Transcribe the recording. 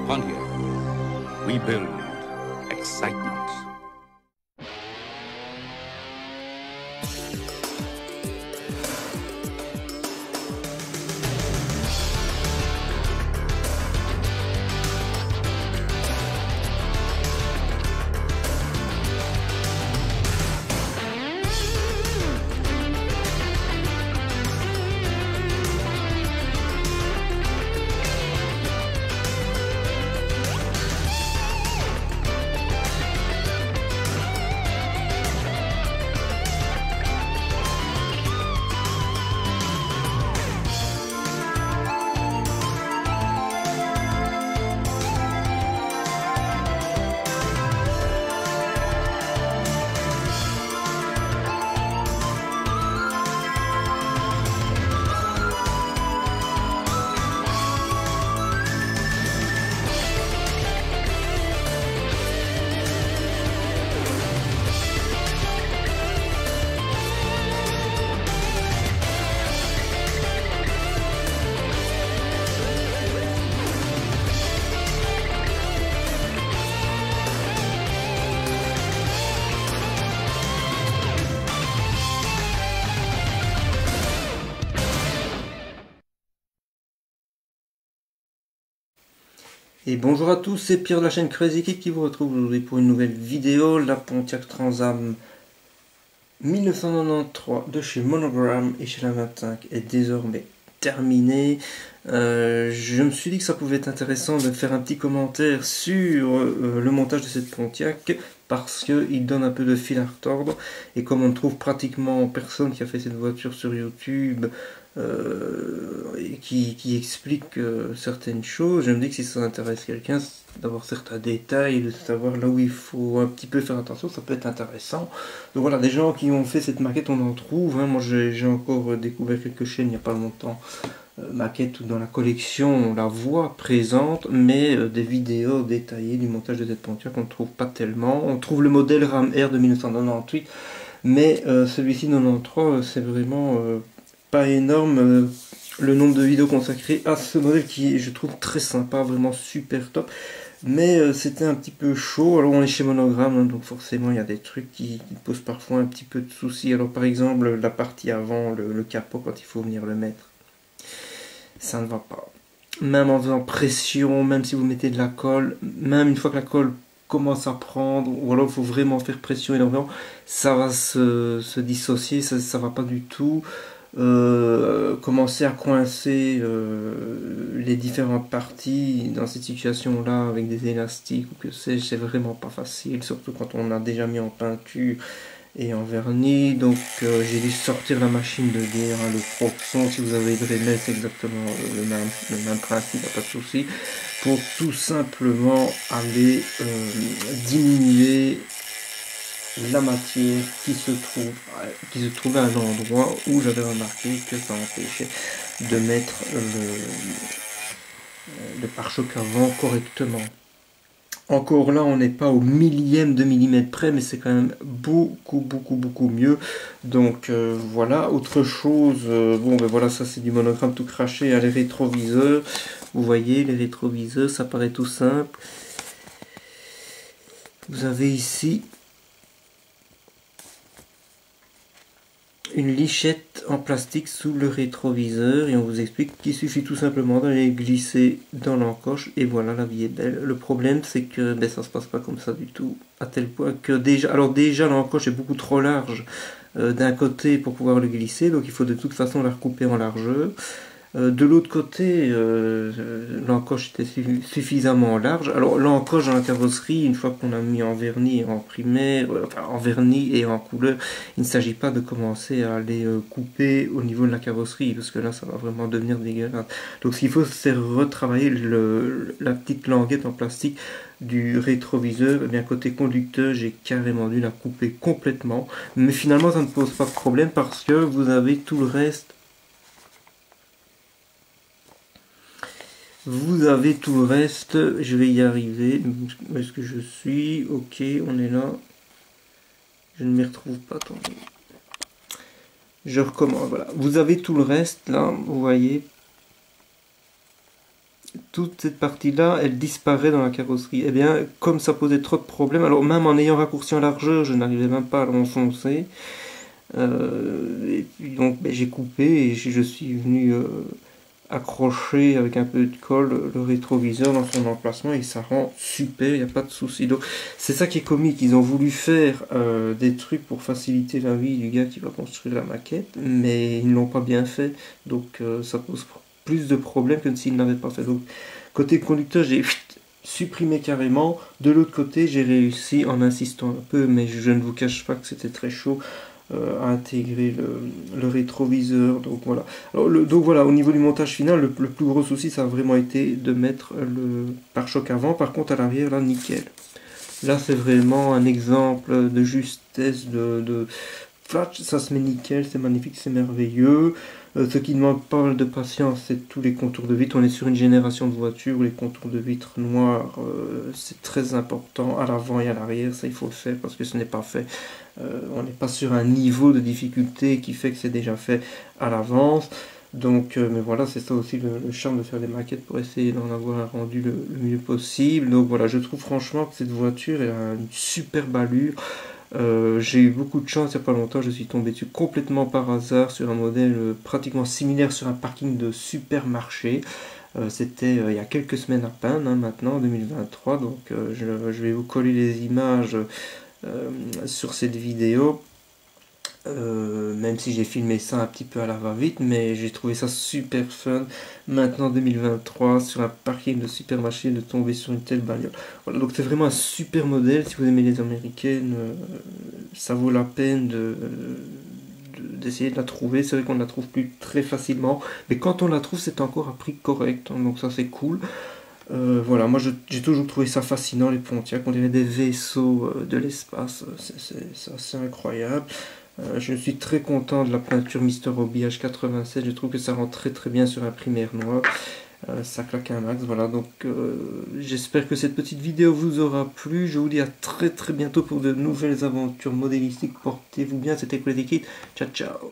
Pontiac, we build excitement. Et bonjour à tous, c'est Pierre de la chaîne Crazy Kid qui vous retrouve aujourd'hui pour une nouvelle vidéo. La Pontiac Trans Am 1993 de chez Monogram et chez la 25 est désormais terminée. Je me suis dit que ça pouvait être intéressant de faire un petit commentaire sur le montage de cette Pontiac parce qu'il donne un peu de fil à retordre, et comme on ne trouve pratiquement personne qui a fait cette voiture sur YouTube et qui explique certaines choses, je me dis que si ça intéresse quelqu'un d'avoir certains détails, de savoir là où il faut un petit peu faire attention, ça peut être intéressant. Donc voilà, des gens qui ont fait cette maquette, on en trouve, hein. Moi j'ai encore découvert quelques chaînes il n'y a pas longtemps, maquette, ou dans la collection on la voit présente, mais des vidéos détaillées du montage de cette Pontiac on ne trouve pas tellement. On trouve le modèle Ram R de 1998, mais celui-ci 93 c'est vraiment pas énorme le nombre de vidéos consacrées à ce modèle qui est, je trouve, très sympa, vraiment super top. Mais c'était un petit peu chaud. Alors on est chez Monogram, hein, donc forcément il y a des trucs qui posent parfois un petit peu de soucis. Alors par exemple la partie avant, le capot, quand il faut venir le mettre, ça ne va pas. Même en faisant pression, même si vous mettez de la colle, même une fois que la colle commence à prendre, ou alors il faut vraiment faire pression énormément, ça va se dissocier, ça va pas du tout. Commencer à coincer les différentes parties dans cette situation là avec des élastiques ou que c'est vraiment pas facile, surtout quand on a déjà mis en peinture et en vernis. Donc j'ai dû sortir la machine de guerre, hein, le Proxon. Si vous avez de Dremel, c'est exactement le même principe, pas de souci, pour tout simplement aller diminuer la matière qui se trouvait à l'endroit où j'avais remarqué que ça empêchait de mettre le pare-choc avant correctement. Encore là, on n'est pas au millième de millimètre près, mais c'est quand même beaucoup mieux. Donc voilà. Autre chose, bon ben voilà, ça c'est du Monogram tout craché, hein, les rétroviseurs. Vous voyez, les rétroviseurs, ça paraît tout simple. Vous avez ici une lichette en plastique sous le rétroviseur, et on vous explique qu'il suffit tout simplement d'aller glisser dans l'encoche et voilà, la vie est belle. Le problème c'est que ben, ça se passe pas comme ça du tout, à tel point que déjà l'encoche est beaucoup trop large d'un côté pour pouvoir le glisser, donc il faut de toute façon la recouper en largeur. De l'autre côté, l'encoche était suffisamment large. Alors l'encoche dans la carrosserie, une fois qu'on a mis en vernis et en primaire, enfin en vernis et en couleur, il ne s'agit pas de commencer à aller couper au niveau de la carrosserie, parce que là ça va vraiment devenir dégueulasse. Donc ce qu'il faut, c'est retravailler la petite languette en plastique du rétroviseur. Eh bien côté conducteur, j'ai carrément dû la couper complètement, mais finalement ça ne pose pas de problème parce que vous avez tout le reste. Vous avez tout le reste, je vais y arriver. Où est-ce que je suis? Ok, on est là. Je ne m'y retrouve pas, attendez. Je recommence, voilà. Vous avez tout le reste, là, vous voyez. toute cette partie-là, elle disparaît dans la carrosserie. Et bien, comme ça posait trop de problèmes, alors même en ayant raccourci en largeur, je n'arrivais même pas à l'enfoncer. Et puis donc ben, j'ai coupé et je suis venu accrocher avec un peu de colle le rétroviseur dans son emplacement et ça rend super, il n'y a pas de souci. Donc c'est ça qui est comique, ils ont voulu faire des trucs pour faciliter la vie du gars qui va construire la maquette, mais ils ne l'ont pas bien fait, donc ça pose plus de problèmes que s'ils n'avaient pas fait. Donc côté conducteur, j'ai supprimé carrément. De l'autre côté, j'ai réussi en insistant un peu, mais je ne vous cache pas que c'était très chaud à intégrer le rétroviseur. Donc voilà. Alors, donc voilà, au niveau du montage final, le plus gros souci, ça a vraiment été de mettre le pare-choc avant. Par contre, à l'arrière, là, nickel. Là, c'est vraiment un exemple de justesse, de flash, ça se met nickel, c'est magnifique, c'est merveilleux. Ce qui demande pas mal de patience, c'est tous les contours de vitres. On est sur une génération de voitures où les contours de vitres noirs, c'est très important à l'avant et à l'arrière. Ça, il faut le faire parce que ce n'est pas fait. On n'est pas sur un niveau de difficulté qui fait que c'est déjà fait à l'avance. Donc, mais voilà, c'est ça aussi le charme de faire des maquettes pour essayer d'en avoir un rendu le mieux possible. Donc voilà, je trouve franchement que cette voiture elle a une superbe allure. J'ai eu beaucoup de chance il n'y a pas longtemps, je suis tombé dessus complètement par hasard sur un modèle pratiquement similaire sur un parking de supermarché. C'était il y a quelques semaines à peine, hein, maintenant en 2023, donc je vais vous coller les images sur cette vidéo. Même si j'ai filmé ça un petit peu à la va-vite, mais j'ai trouvé ça super fun maintenant 2023 sur un parking de supermarché de tomber sur une telle bagnole. Voilà, donc c'est vraiment un super modèle. Si vous aimez les américaines, ça vaut la peine d'essayer de la trouver. C'est vrai qu'on ne la trouve plus très facilement, mais quand on la trouve, c'est encore à prix correct, hein, donc ça c'est cool. Voilà, moi j'ai toujours trouvé ça fascinant, les Pontiac, on dirait des vaisseaux de l'espace, c'est assez incroyable. Je suis très content de la peinture Mister Hobby H87, je trouve que ça rend très très bien sur un primaire noir. Ça claque un max, voilà, donc j'espère que cette petite vidéo vous aura plu. Je vous dis à très très bientôt pour de nouvelles aventures modélistiques. Portez-vous bien, c'était Crazy Kid, ciao ciao.